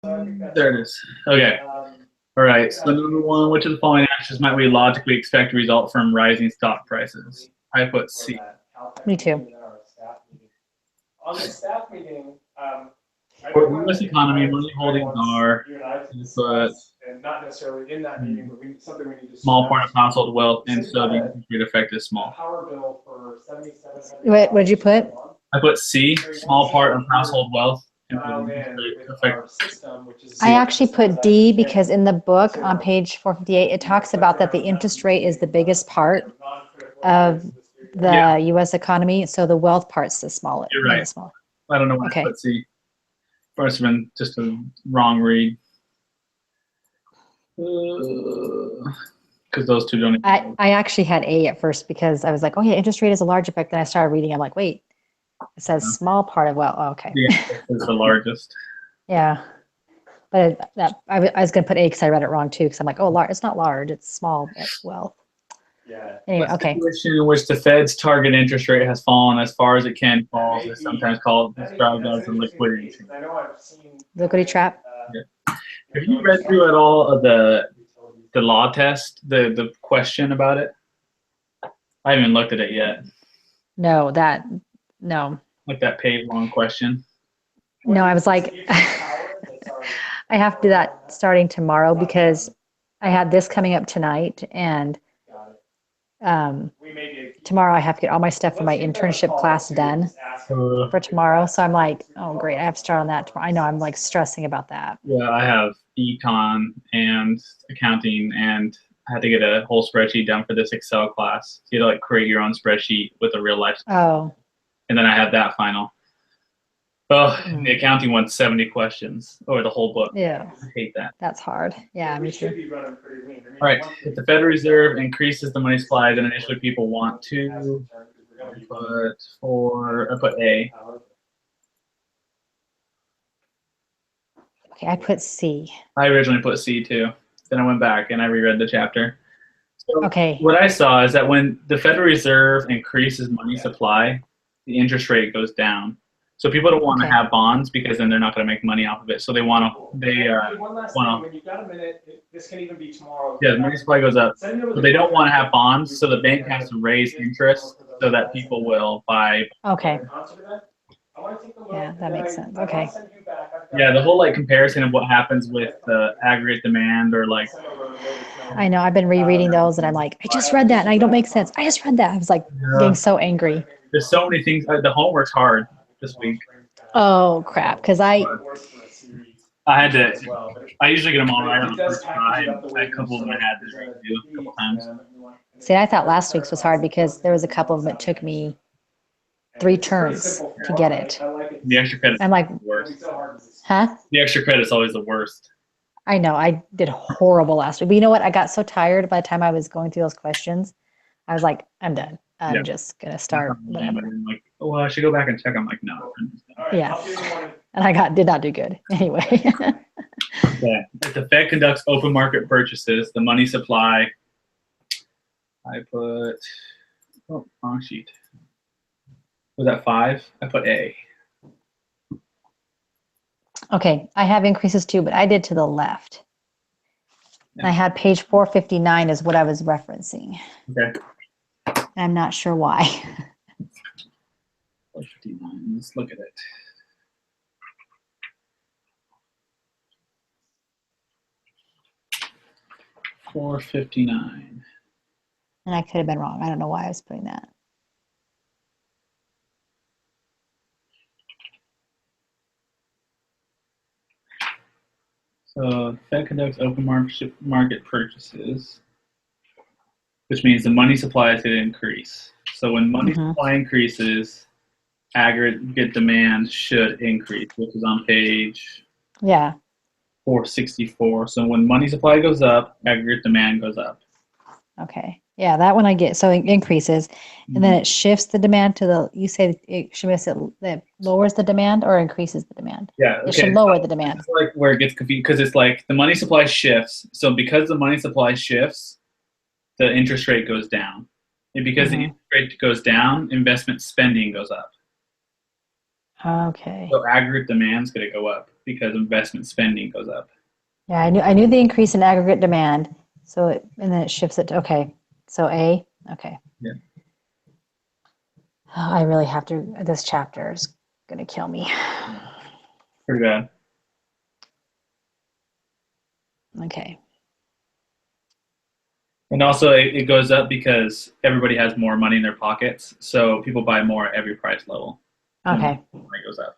There it is. Okay. All right. So number one, which of the following actions might we logically expect to result from rising stock prices? I put C. Me too. On the staff meeting, For the U.S. economy, money holdings are but and not necessarily in that meeting, but something we need to. small part of household wealth, and so the interest rate effect is small. Power bill for 7,700. What did you put? I put C, small part of household wealth, and so the interest rate effect. I actually put D because in the book on page 458, it talks about that the interest rate is the biggest part of the U.S. economy, so the wealth part's the smaller. You're right. Smaller. I don't know why I put C. Must have been just a wrong read. Because those two don't. I actually had A at first because I was like, oh yeah, interest rate is a large effect. Then I started reading. I'm like, wait, it says small part of wealth. Oh, okay. Yeah, it's the largest. Yeah, but I was going to put A because I read it wrong too. Because I'm like, oh, it's not large. It's small wealth. Yeah. Anyway, okay. Situation in which the Fed's target interest rate has fallen as far as it can fall is sometimes described as a liquidity trap. Liquidity trap. Yeah. Have you read through at all of the law test, the question about it? I haven't looked at it yet. No. Like that page-long question. No, I was like, I have to do that starting tomorrow because I had this coming up tonight, and tomorrow I have to get all my stuff for my internship class done for tomorrow. So I'm like, oh great, I have to start on that tomorrow. I know, I'm like stressing about that. Yeah, I have econ and accounting, and I had to get a whole spreadsheet done for this Excel class. So you had to like create your own spreadsheet with a real life. Oh. And then I have that final. Oh, the accounting one's 70 questions over the whole book. Yeah. I hate that. That's hard. Yeah, me too. All right. If the Federal Reserve increases the money supply, then initially people want to I put A. Okay, I put C. I originally put C too. Then I went back and I reread the chapter. So okay. What I saw is that when the Federal Reserve increases money supply, the interest rate goes down. So people don't want to have bonds because then they're not going to make money off of it. So they want to. One last thing, when you've got a minute, this can even be tomorrow. Yeah, the money supply goes up, but they don't want to have bonds. So the bank has to raise interest so that people will buy. Okay. Yeah, that makes sense. Okay. Yeah, the whole like comparison of what happens with the aggregate demand or like. I know. I've been rereading those, and I'm like, I just read that, and I don't make sense. I just read that. I was like getting so angry. There's so many things. The homework's hard this week. Oh crap! Because I had to. I usually get them all right on the first try. A couple of them I had to do a couple times. See, I thought last week's was hard because there was a couple of them that took me 3 turns to get it. The extra credit. I'm like, worst. Huh? The extra credit's always the worst. I know. I did horrible last week. But you know what? I got so tired by the time I was going through those questions. I was like, I'm done. I'm just going to start whatever. I'm like, oh, well, I should go back and check. I'm like, no. Yeah. And I did not do good. Anyway. Okay. If the Fed conducts open market purchases, the money supply, I put, wrong sheet. Was that 5? I put A. Okay. I have increases too, but I did to the left. Yeah. And I had page 459 is what I was referencing. Okay. I'm not sure why. 459. Let's look at it. $4.59. And I could have been wrong. I don't know why I was putting that. So Fed conducts open market purchases, which means the money supply is going to increase. So when money supply increases, aggregate demand should increase, which is on page 464. So when money supply goes up, aggregate demand goes up. Okay. Yeah, that one I get. So it increases, and then it shifts the demand to the. You say it should that lowers the demand or increases the demand. Yeah, it should lower the demand. That's like where it gets confused because it's like the money supply shifts. So because the money supply shifts, the interest rate goes down, and because the interest rate goes down, investment spending goes up. Okay. So aggregate demand is going to go up. because investment spending goes up. Yeah, I knew the increase in aggregate demand. So and then it shifts it to, okay. So A, okay. Yeah. Oh, I really have to, this chapter is going to kill me. Pretty bad. Okay. And also, it goes up because everybody has more money in their pockets, so people buy more at every price level. Okay. When it goes up.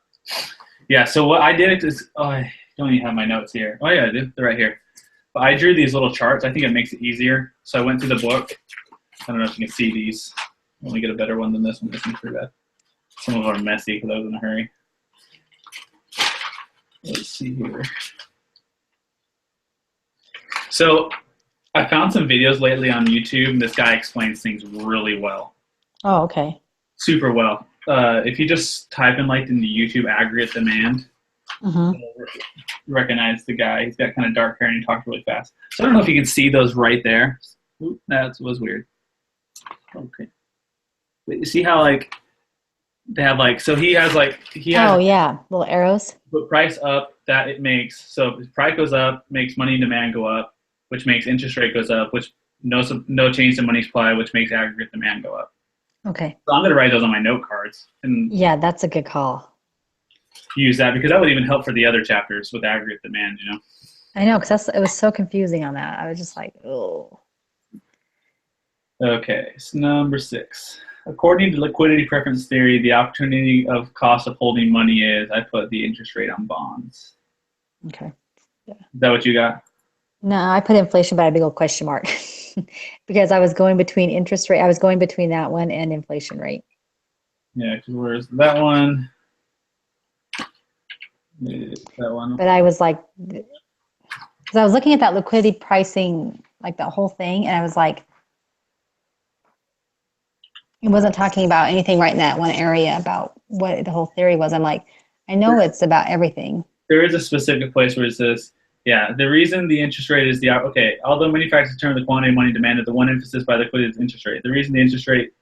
Yeah. So what I did is, I don't even have my notes here. Oh yeah, they're right here. But I drew these little charts. I think it makes it easier. So I went through the book. I don't know if you can see these. Let me get a better one than this one. This one's pretty bad. Some of them are messy because I was in a hurry. Let's see here. So I found some videos lately on YouTube, and this guy explains things really well. Oh, okay. Super well. If you just type in like in the YouTube aggregate demand, you'll recognize the guy. He's got kind of dark hair and he talks really fast. So I don't know if you can see those right there. Oop, that was weird. Okay. But you see how like they have like, so he has Oh yeah, little arrows. put price up, that it makes, so if price goes up, makes money and demand go up, which makes interest rate goes up, which no change in money supply, which makes aggregate demand go up. Okay. So I'm going to write those on my note cards and Yeah, that's a good call. use that because that would even help for the other chapters with aggregate demand, I know, because it was so confusing on that. I was just like, oh. Okay, so number 6. According to liquidity preference theory, the opportunity of cost of holding money is, I put the interest rate on bonds. Okay. Yeah. Is that what you got? No, I put inflation by a big old question mark because I was going between interest rate. I was going between that one and inflation rate. Yeah, because where's that one? That one. But I was like, because I was looking at that liquidity pricing, like that whole thing, and I was like, it wasn't talking about anything right in that one area about what the whole theory was. I'm like, I know it's about everything. There is a specific place where it says, yeah, the reason the interest rate is although many factors determine the quantity of money demanded, the one emphasis by liquidity is interest rate. The reason the interest rate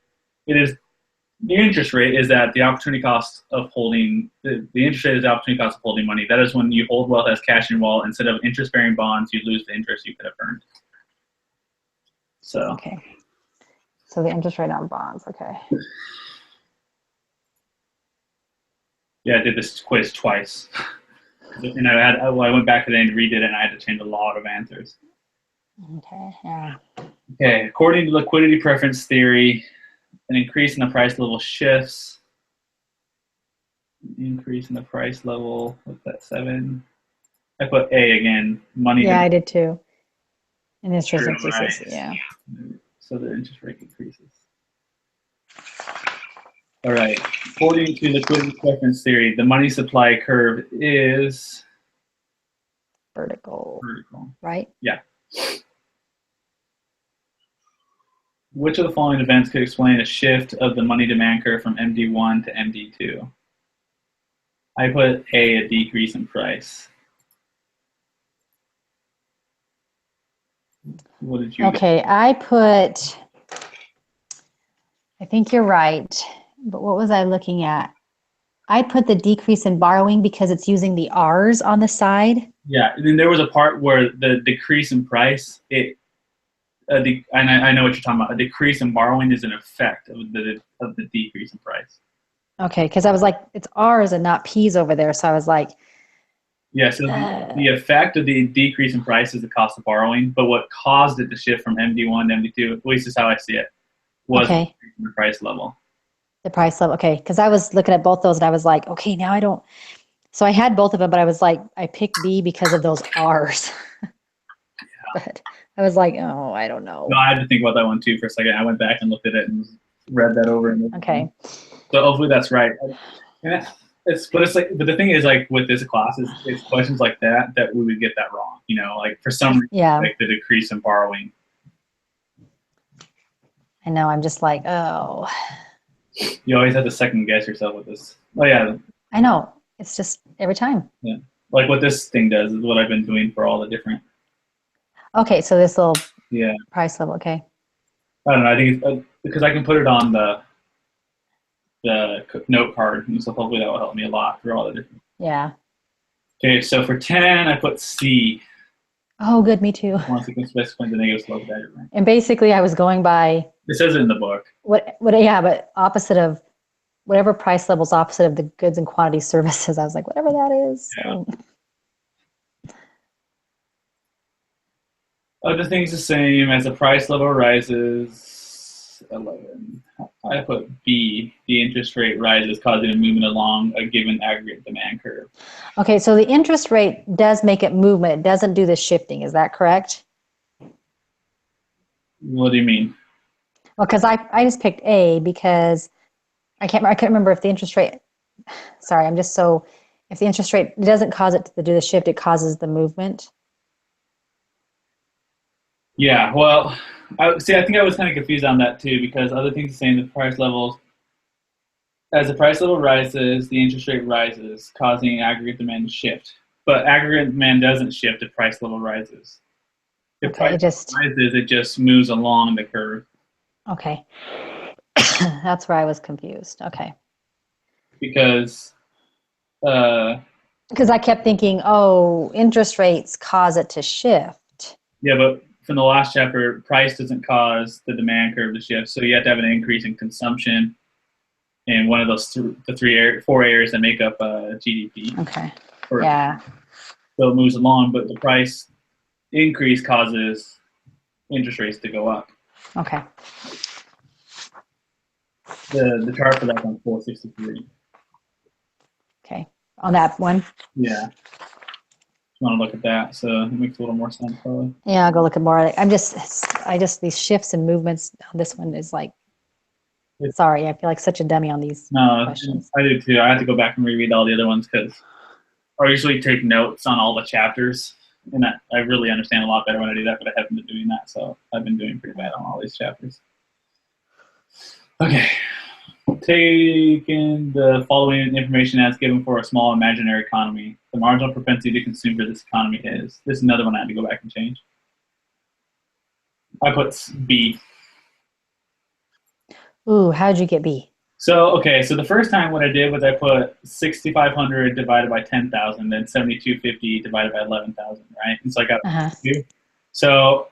is that the opportunity cost of holding the interest rate is the opportunity cost of holding money. That is when you hold wealth as cash in your wallet instead of interest-bearing bonds, you lose the interest you could have earned. So okay, so the interest rate on bonds. Okay. Yeah, I did this quiz twice, and I went back today and redid it, and I had to change a lot of answers. Okay. Yeah. Okay, according to liquidity preference theory, an increase in the price level shifts. Increase in the price level. What's that? 7. I put A again. Money. Yeah, I did too. And interest True, increases. right. Yeah. So the interest rate increases. All right. According to liquidity preference theory, the money supply curve is Vertical. vertical. Right? Yeah. Which of the following events could explain a shift of the money demand curve from MD1 to MD2? I put A decrease in price. What did you Okay, I think you're right. But what was I looking at? I put the decrease in borrowing because it's using the R's on the side. Yeah, and then there was a part where the decrease in price, and I know what you're talking about. A decrease in borrowing is an effect of the decrease in price. Okay, because I was like, it's R's and not P's over there. So I was like, yeah, so the effect of the decrease in price is the cost of borrowing, but what caused it to shift from MD1 to MD2, at least is how I see it, was the price level. The price level, okay. Because I was looking at both those and I was like, okay, now I don't. So I had both of them, but I was like, I picked B because of those R's. But I was like, oh, I don't know. No, I had to think about that one too for a second. I went back and looked at it and read that over. Okay. So hopefully that's right. And but the thing is, like with this class, it's questions like that we would get that wrong. Like for some reason, like the decrease in borrowing. I know. I'm just like, oh. You always have to second guess yourself with this. Oh yeah. I know. It's just every time. Yeah. Like what this thing does is what I've been doing for all the different. Okay, so this little price level. Okay. I don't know. I think it's because I can put it on the note card, and so hopefully that will help me a lot for all the different. Yeah. Okay, so for 10, I put C. Oh, good, me too. Once you can specify the negative slope diagram. And basically, I was going by It says it in the book. yeah, but opposite of whatever price level's opposite of the goods and quantity services. I was like, whatever that is. Yeah. Other things the same as the price level rises. 11. I put B. The interest rate rises, causing a movement along a given aggregate demand curve. Okay, so the interest rate does make it movement. It doesn't do the shifting. Is that correct? What do you mean? Well, because I just picked A because I couldn't remember if the interest rate. Sorry, I'm just so. If the interest rate doesn't cause it to do the shift, it causes the movement. Yeah, well, I think I was kind of confused on that too, because other things are saying the price levels, as the price level rises, the interest rate rises, causing aggregate demand to shift. But aggregate demand doesn't shift if price level rises. If Okay, price rises, it just moves along the curve. Okay. That's where I was confused. Okay. Because Because I kept thinking, oh, interest rates cause it to shift. yeah, but from the last chapter, price doesn't cause the demand curve to shift. So you have to have an increase in consumption in one of those four areas that make up GDP. Okay. Yeah. So it moves along, but the price increase causes interest rates to go up. Okay. The chart for that's on 463. Okay. On that one? Yeah. You want to look at that, so it makes a little more sense probably. Yeah, I'll go look at more. These shifts and movements on this one is like, sorry, I feel like such a dummy on these questions. I do too. I have to go back and reread all the other ones because I usually take notes on all the chapters, and I really understand a lot better when I do that, but I haven't been doing that, so I've been doing pretty bad on all these chapters. Okay. Taking the following information as given for a small imaginary economy, the marginal propensity to consume for this economy is. This is another one I had to go back and change. I put B. Ooh, how'd you get B? So the first time what I did was I put 6,500 divided by 10,000, then 7,250 divided by 11,000, right? And so I got 2. So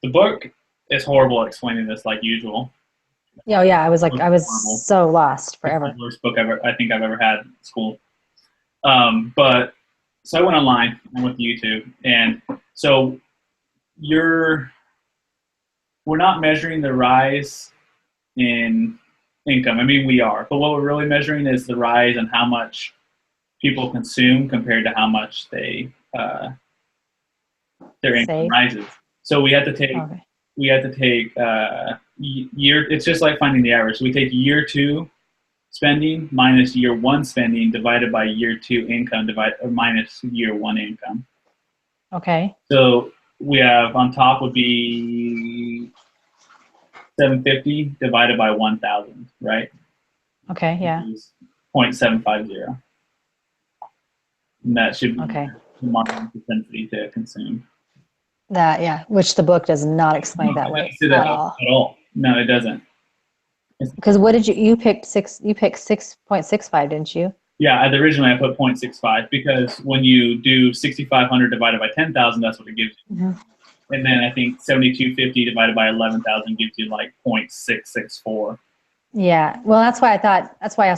the book is horrible at explaining this like usual. Oh yeah, I was so lost forever. It's the worst book I think I've ever had in school. But so I went online and went to YouTube, and so we're not measuring the rise in income. I mean, we are, but what we're really measuring is the rise in how much people consume compared to how much their income rises. So we have to take year. It's just like finding the average. So we take year 2 spending minus year 1 spending divided by year 2 income minus year 1 income. Okay. So we have on top would be 750 divided by 1,000, right? Okay, yeah. 0.750. And that should be the marginal propensity to consume. That, yeah, which the book does not explain that way at all. No, it doesn't. Because what did you picked 6.65, didn't you? Yeah, originally I put 0.65 because when you do 6,500 divided by 10,000, that's what it gives you. Mm-hmm. And then I think 7,250 divided by 11,000 gives you like 0.664. Yeah, well, that's why I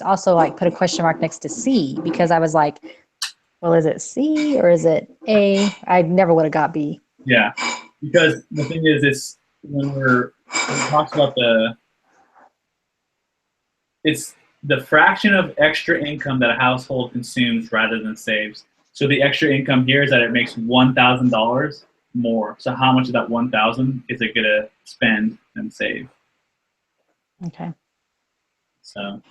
also like put a question mark next to C, because I was like, well, is it C or is it A? I never would have got B. Yeah, because the thing is, it's when it talks about it's the fraction of extra income that a household consumes rather than saves. So the extra income here is that it makes $1,000 more. So how much of that 1,000 is it gonna spend and save? Okay. So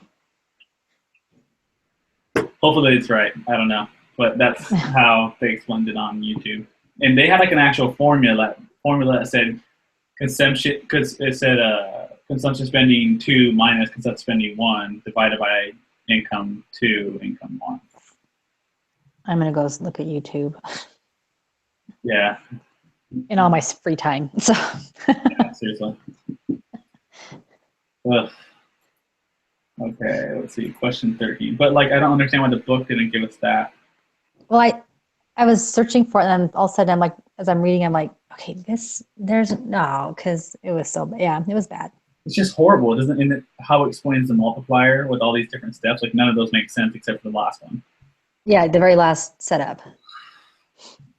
hopefully it's right. I don't know, but that's how they explained it on YouTube. And they had like an actual formula that said consumption, because it said consumption spending 2 minus consumption spending 1 divided by income 2, income 1. I'm gonna go look at YouTube. Yeah. In all my free time. So. Yeah, seriously. Ugh. Okay, let's see. Question 13. But like, I don't understand why the book didn't give us that. Well, I was searching for it, and then all of a sudden, I'm like, as I'm reading, I'm like, okay, there's no, because it was so, yeah, it was bad. It's just horrible. It doesn't, and how it explains the multiplier with all these different steps, like none of those make sense except for the last one. Yeah, the very last setup.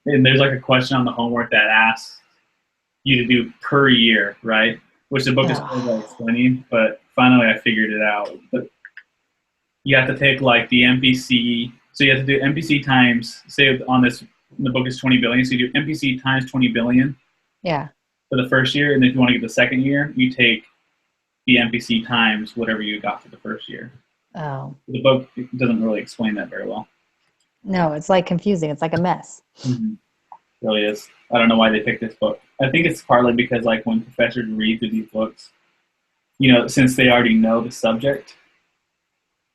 And there's like a question on the homework that asks you to do per year, right? Which the book is horrible explaining, but finally I figured it out. But you have to take like the MPC, so you have to do MPC times, say on this, the book is 20 billion, so you do MPC times 20 billion Yeah. for the first year, and if you want to get the second year, you take the MPC times whatever you got for the first year. Oh. The book doesn't really explain that very well. No, it's like confusing. It's like a mess. Mm-hmm. It really is. I don't know why they picked this book. I think it's partly because like when professors read through these books, you know, since they already know the subject,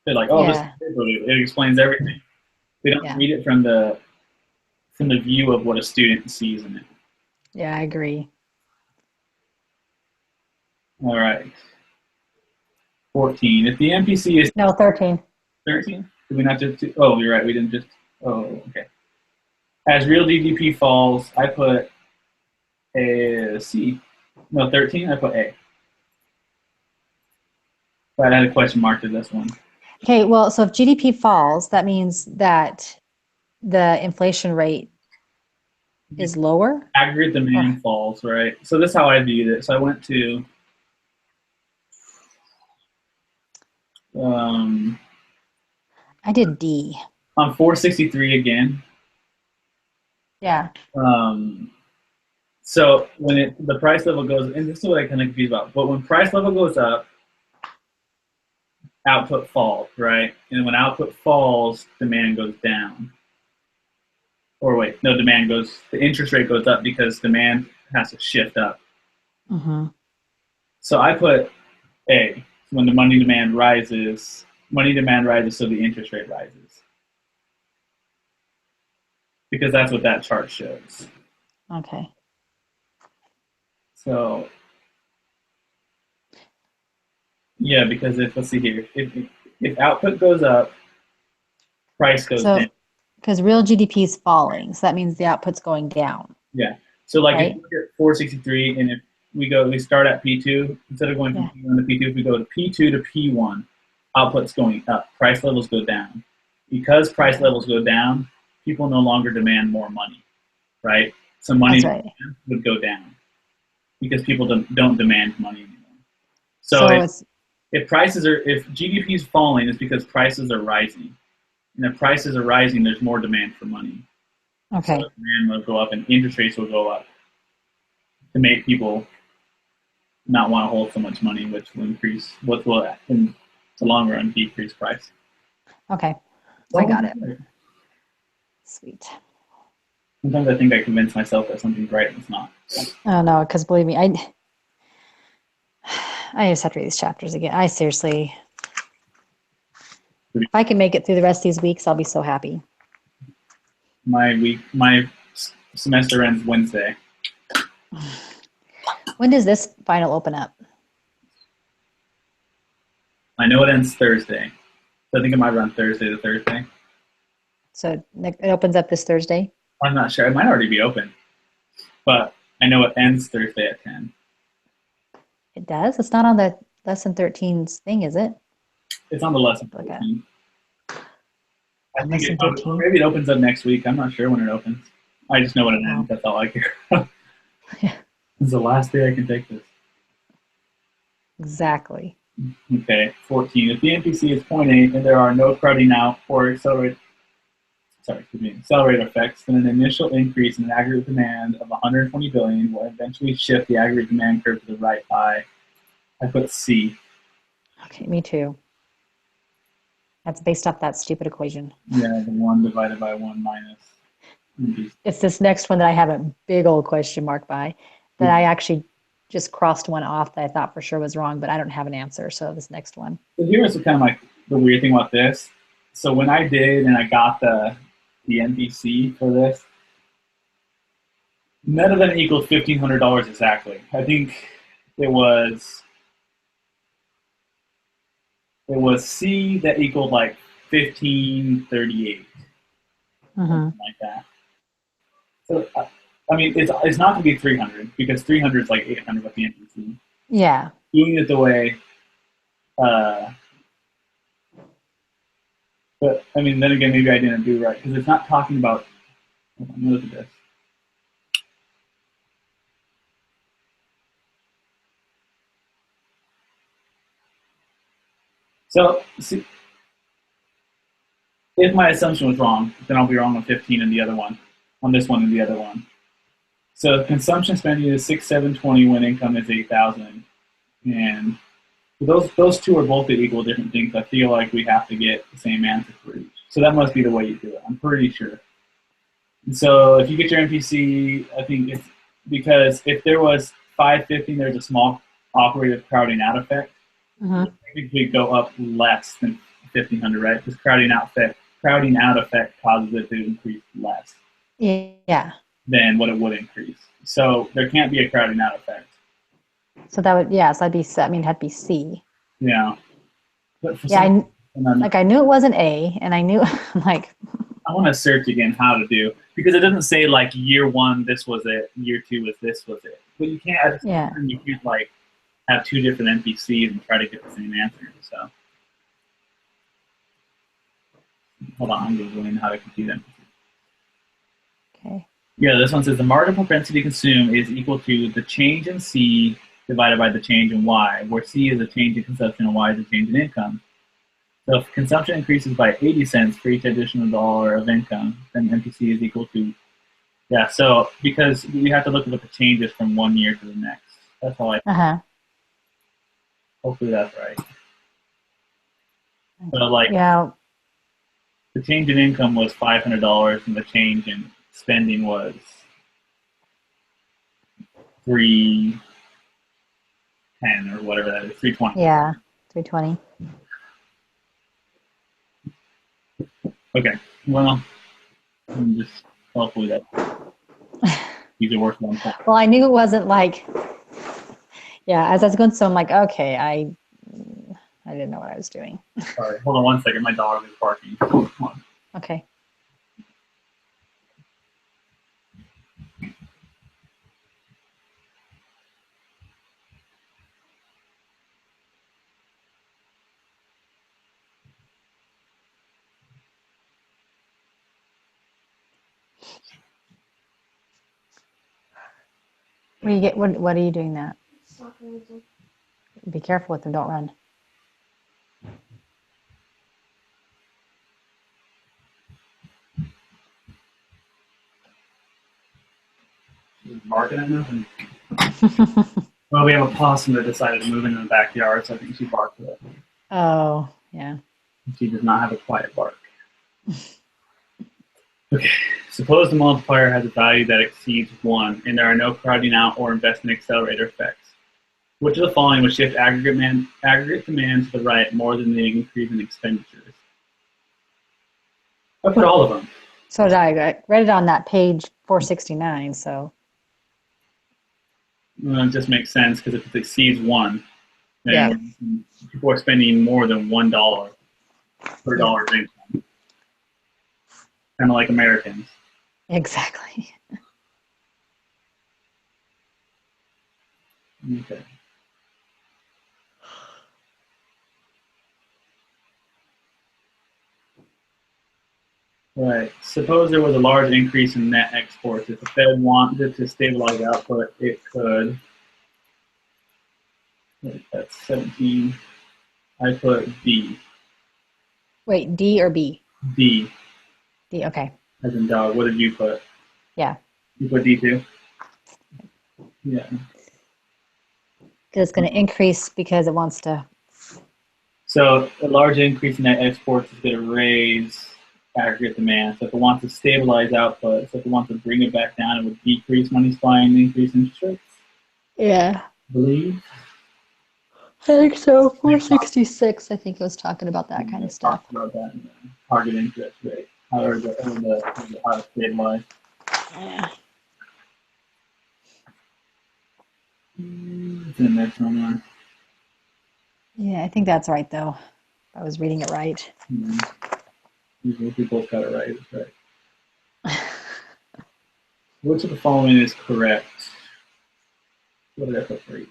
they're like, oh, Yeah. it explains everything. They don't read it from the view of what a student sees in it. Yeah, I agree. All right. 14. If the MPC is... No, 13. 13? Did we not just... Oh, you're right. We didn't just... Oh, okay. As real GDP falls, I put a C. No, 13? I put A. But I had a question mark to this one. Okay, well, so if GDP falls, that means that the inflation rate is lower? Aggregate demand falls, right? So this is how I viewed it. So I went to... I did D. On 463 again. Yeah. So when the price level goes, and this is what I kind of confused about, but when price level goes up, output falls, right? And when output falls, demand goes down. Or wait, no, the interest rate goes up because demand has to shift up. Mm-hmm. So I put A. When the money demand rises, so the interest rate rises. Because that's what that chart shows. Okay. So, yeah, because let's see here, if output goes up, price goes down. Because real GDP is falling, so that means the output's going down. Yeah. So like if you look at 463, and if we start at P2, instead of going from P1 to P2, if we go to P2 to P1, output's going up, price levels go down. Because price levels go down, people no longer demand more money, right? So money would go down because people don't demand money anymore. So if GDP is falling, it's because prices are rising. And if prices are rising, there's more demand for money. Okay. So demand will go up and interest rates will go up to make people not want to hold so much money, which will in the long run, decrease price. Okay. I got it. Sweet. Sometimes I think I convince myself that something's right and it's not. Oh, no, because believe me, I just have to read these chapters again. I seriously... If I can make it through the rest of these weeks, I'll be so happy. My semester ends Wednesday. When does this final open up? I know it ends Thursday. So I think it might run Thursday to Thursday. So it opens up this Thursday? I'm not sure. It might already be open. But I know it ends Thursday at 10. It does? It's not on the lesson 13's thing, is it? It's on the lesson 13. I think maybe it opens up next week. I'm not sure when it opens. I just know when it ends. That's all I care. Yeah. This is the last day I can take this. Exactly. Okay, 14. If the NPC is 0.8 and there are no crowding out or accelerator effects, then an initial increase in the aggregate demand of 120 billion will eventually shift the aggregate demand curve to the right by, I put C. Okay, me too. That's based off that stupid equation. Yeah, the 1 divided by 1 minus. It's this next one that I have a big old question mark by, that I actually just crossed one off that I thought for sure was wrong, but I don't have an answer, so this next one. So here's kind of like the weird thing about this. So when I did and I got the NPC for this, none of them equaled $1,500 exactly. I think it was C that equaled like 1538. something like that. So, I mean, it's not going to be 300 because 300 is like 800 with the NPC. Yeah. Doing it the way, but I mean, then again, maybe I didn't do right because it's not talking about. Hold on, let me look at this. So, see, if my assumption was wrong, then I'll be wrong on 15 and the other one, on this one and the other one. So consumption spending is 6,720 when income is 8,000, and those two are both equal different things. I feel like we have to get the same answer for each. So that must be the way you do it. I'm pretty sure. And so if you get your NPC, I think it's because if there was 550, there's a small operative crowding out effect. It could go up less than 1,500, right? Because crowding out effect causes it to increase less. Yeah. Than what it would increase. So there can't be a crowding out effect. So that would, yeah, so that'd be, I mean, that'd be C. Yeah. But for Yeah, I knew it wasn't A, and I knew, like. I want to search again how to do, because it doesn't say like year one, this was it, year two was this was it. But you can't, you can't like have two different NPCs and try to get the same answer. So hold on, I'm Googling how to compute NPCs. Okay. Yeah, this one says the market propensity to consume is equal to the change in C divided by the change in Y, where C is a change in consumption and Y is a change in income. So if consumption increases by 80 cents for each additional dollar of income, then NPC is equal to, yeah, so because we have to look at what the changes from one year to the next. That's all I Hopefully that's right. So like, yeah, the change in income was $500 and the change in spending was $310 or whatever that is, $320. Yeah, $320. Okay, well, just hopefully that these are worth one point. Well, I knew it wasn't like, yeah, as I was going, so I'm like, okay, I didn't know what I was doing. Sorry, hold on one second. My dog is barking. Come on. Okay. What are you doing that? Be careful with them, don't run. Barking at nothing. Well, we have a possum that decided to move into the backyard, so I think she barked at it. Oh, yeah. She does not have a quiet bark. Okay, suppose the multiplier has a value that exceeds 1, and there are no crowding out or investment accelerator effects. Which of the following would shift aggregate demand to the right more than the increase in expenditures? I put all of them. So did I read it on that page 469, so. Well, it just makes sense because if it exceeds 1, then people are spending more than $1 per dollar of income. Kind of like Americans. Exactly. Okay. Right. Suppose there was a large increase in net exports. If the Fed wanted to stabilize output, it could. That's 17. I put D. Wait, D or B? D. D, okay. As in dog. What did you put? Yeah. You put D too? Yeah. Because it's going to increase because it wants to. So a large increase in net exports is going to raise aggregate demand. So if it wants to stabilize output, so if it wants to bring it back down, it would decrease money supply and increase interest rates. Yeah. I believe. I think so. 466, I think it was talking about that kind of stuff. Talked about that in the target interest rate. How to stabilize. Yeah. It's in there somewhere. Yeah, I think that's right, though. I was reading it right. Usually people got it right. It's right. Which of the following is correct? What did I put for 18?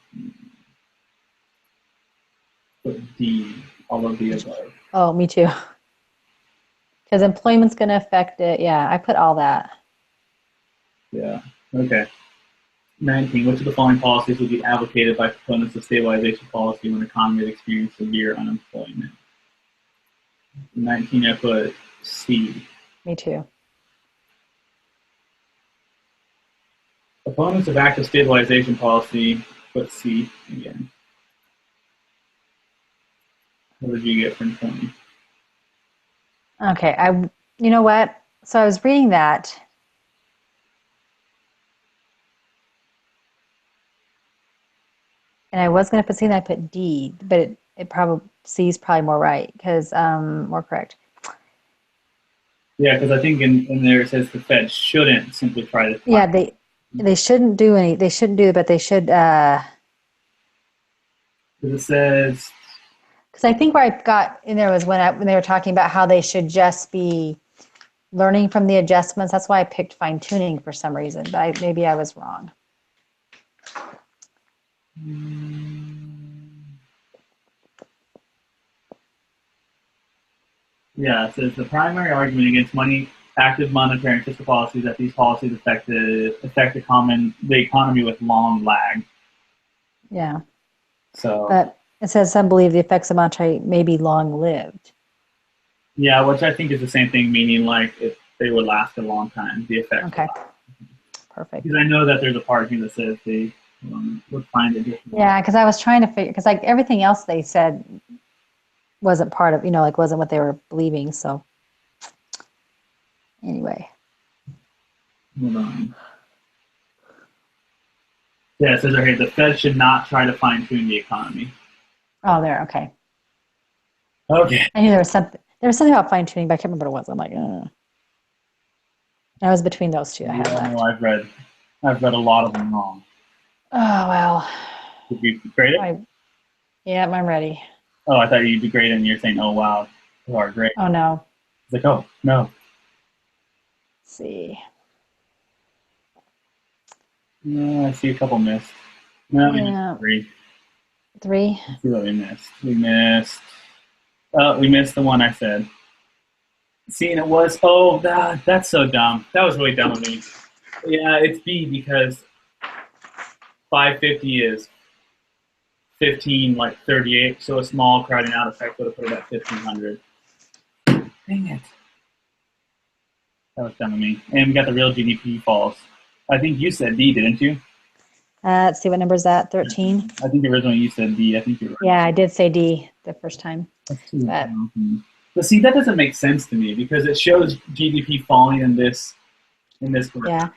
Put D, all of the above. Oh, me too. Because employment's going to affect it. Yeah, I put all that. Yeah, okay. 19. Which of the following policies would be advocated by proponents of stabilization policy when the economy is experiencing severe unemployment? 19, I put C. Me too. Opponents of active stabilization policy, put C again. What did you get from 20? Okay, you know what? So I was reading that. And I was going to put C and I put D, but it probably, C is probably more right because more correct. Yeah, because I think in there it says the Fed shouldn't simply try to. Yeah, they shouldn't do any. They shouldn't do it, but they should. Because it says. Because I think where I got in there was when they were talking about how they should just be learning from the adjustments. That's why I picked fine tuning for some reason, but maybe I was wrong. Yeah, it says the primary argument against active monetary and fiscal policies that these policies affect the economy with long lag. Yeah. So. But it says some believe the effects of monetary may be long-lived. Yeah, which I think is the same thing, meaning like if they would last a long time, the effects. Okay. Perfect. Because I know that there's a part here that says they would find it difficult. Yeah, because I was trying to figure, because like everything else they said wasn't part of, like wasn't what they were believing. So anyway. Hold on. Yeah, it says right here, the Fed should not try to fine tune the economy. Oh, there. Okay. Okay. I knew there was something about fine tuning, but I can't remember what it was. I'm like, I was between those two. I had left. No, I've read a lot of them wrong. Oh well. Did you grade it? Yeah, I'm ready. Oh, I thought you'd be great, and you're saying, "Oh wow, you are great." Oh no. It's like, oh no. Let's see. No, I see a couple missed. No, Yeah. three. Three. Let's see what we missed. We missed the one I said. Seeing it was, that's so dumb. That was really dumb of me. Yeah, it's B because 550 is 15, like 38, so a small crowding out effect would have put it at 1500. Dang it. That was dumb of me. And we got the real GDP falls. I think you said D, didn't you? Let's see, what number is that? 13? I think originally you said D. I think you were right. Yeah, I did say D the first time. But see, that doesn't make sense to me because it shows GDP falling in this group. Yeah.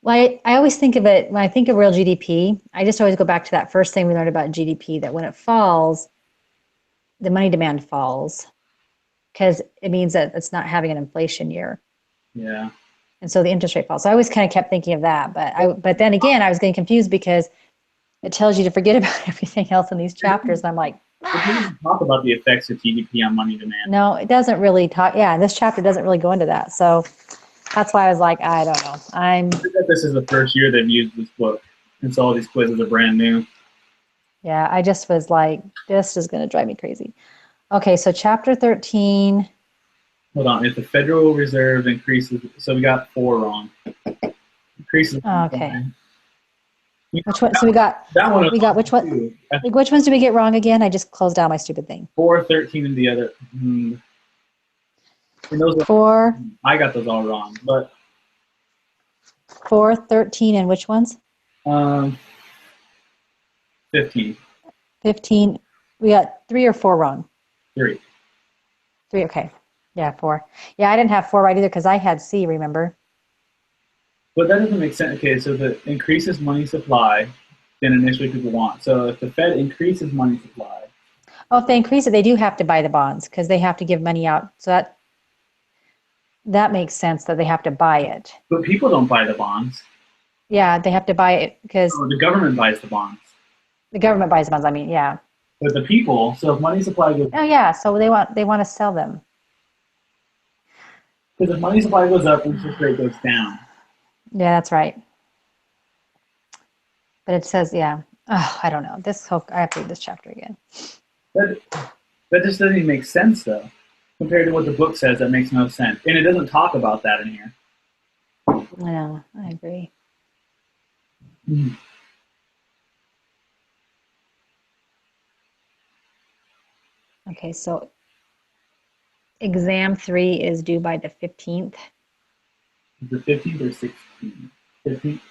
Well, I always think of it, when I think of real GDP, I just always go back to that first thing we learned about GDP, that when it falls, the money demand falls because it means that it's not having an inflation year. Yeah. And so the interest rate falls. So I always kind of kept thinking of that. But then again, I was getting confused because it tells you to forget about everything else in these chapters. And I'm like, It doesn't talk about the effects of GDP on money demand. no, it doesn't really talk. Yeah, this chapter doesn't really go into that. So that's why I was like, I don't know. I think that this is the first year they've used this book. And so all these quizzes are brand new. Yeah, I just was like, this is going to drive me crazy. Okay, so chapter 13. Hold on. If the Federal Reserve increases, so we got 4 wrong. Increases. Okay. Which one? So we got that one. We got which one? Like which ones did we get wrong again? I just closed down my stupid thing. 4, 13, and the other. And those 4. I got those all wrong, but 4, 13, and which ones? 15. 15. We got 3 or 4 wrong. 3. 3. Okay. Yeah, 4. Yeah, I didn't have 4 right either because I had C. Remember? But that doesn't make sense. Okay, so the increases money supply than initially people want. So if the Fed increases money supply. Oh, if they increase it, they do have to buy the bonds because they have to give money out. So that makes sense that they have to buy it. But people don't buy the bonds. Yeah, they have to buy it because the government buys the bonds. The government buys the bonds. I mean, yeah. But the people, so if money supply goes. Oh yeah, so they want to sell them. Because if money supply goes up, interest rate goes down. Yeah, that's right. But it says, yeah. Oh, I don't know. I have to read this chapter again. That just doesn't even make sense though, compared to what the book says. That makes no sense, and it doesn't talk about that in here. I know. I agree. Mm. Okay, so exam 3 is due by the 15th. The 15th or 16th? 15th.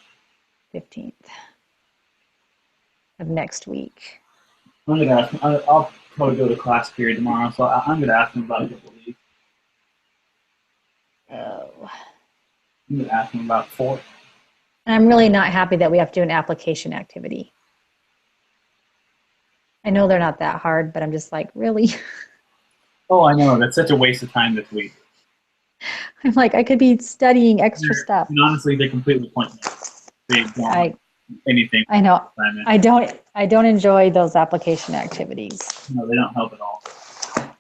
15th of next week. I'm gonna ask. I'll probably go to class period tomorrow, so I'm gonna ask him about a couple of these. Oh. I'm gonna ask him about 4. I'm really not happy that we have to do an application activity. I know they're not that hard, but I'm just like, really? Oh, I know. That's such a waste of time this week. I'm like, I could be studying extra stuff. And honestly, they're completely pointless. They don't like anything. I know. I don't enjoy those application activities. No, they don't help at all.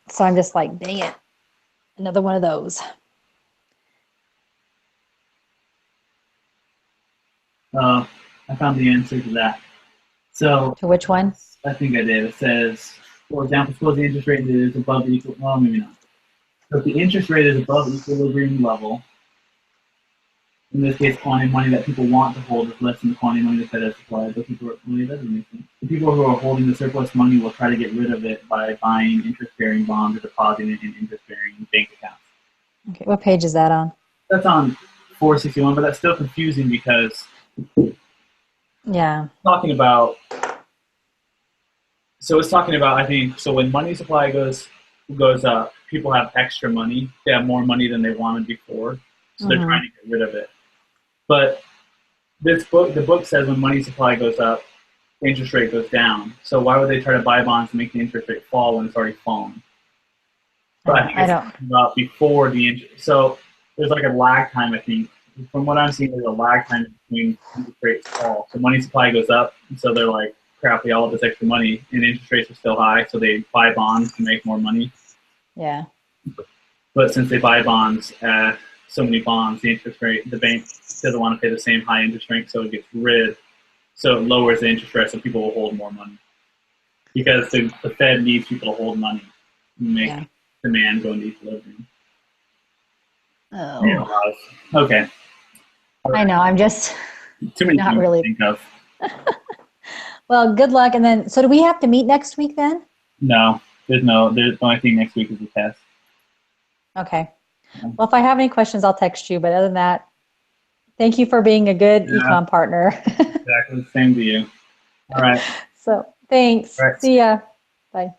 So I'm just like, dang it. Another one of those. I found the answer to that. So To which one? I think I did. It says, for example, suppose the interest rate is above equal. Well, maybe not. So if the interest rate is above equilibrium level, in this case, quantity of money that people want to hold is less than the quantity of money the Fed has supplied. But people really doesn't make sense. The people who are holding the surplus money will try to get rid of it by buying interest-bearing bonds or depositing it in interest-bearing bank accounts. Okay, what page is that on? That's on 461, but that's still confusing because yeah, talking about. So it's talking about, I think, so when money supply goes up, people have extra money. They have more money than they wanted before, so they're trying to get rid of it. But the book says when money supply goes up, the interest rate goes down. So why would they try to buy bonds to make the interest rate fall when it's already fallen? But I think it's talking about before the interest. So there's like a lag time, I think. From what I'm seeing, there's a lag time between interest rates fall. So money supply goes up, and so they're like, crap, we all have this extra money, and interest rates are still high, so they buy bonds to make more money. Yeah. But since they buy bonds, so many bonds, the interest rate, the bank doesn't want to pay the same high interest rate, so it so it lowers the interest rate, so people will hold more money. Because the Fed needs people to hold money and make demand go into equilibrium. Oh. Yeah, okay. Right. I know, I'm just too many not things really. to think of. Well, good luck. And then, so do we have to meet next week then? No, the only thing next week is the test. Okay. Well, if I have any questions, I'll text you. But other than that, thank you for being a good econ partner. Exactly. Same to you. All right. So thanks. All right. See ya. Bye.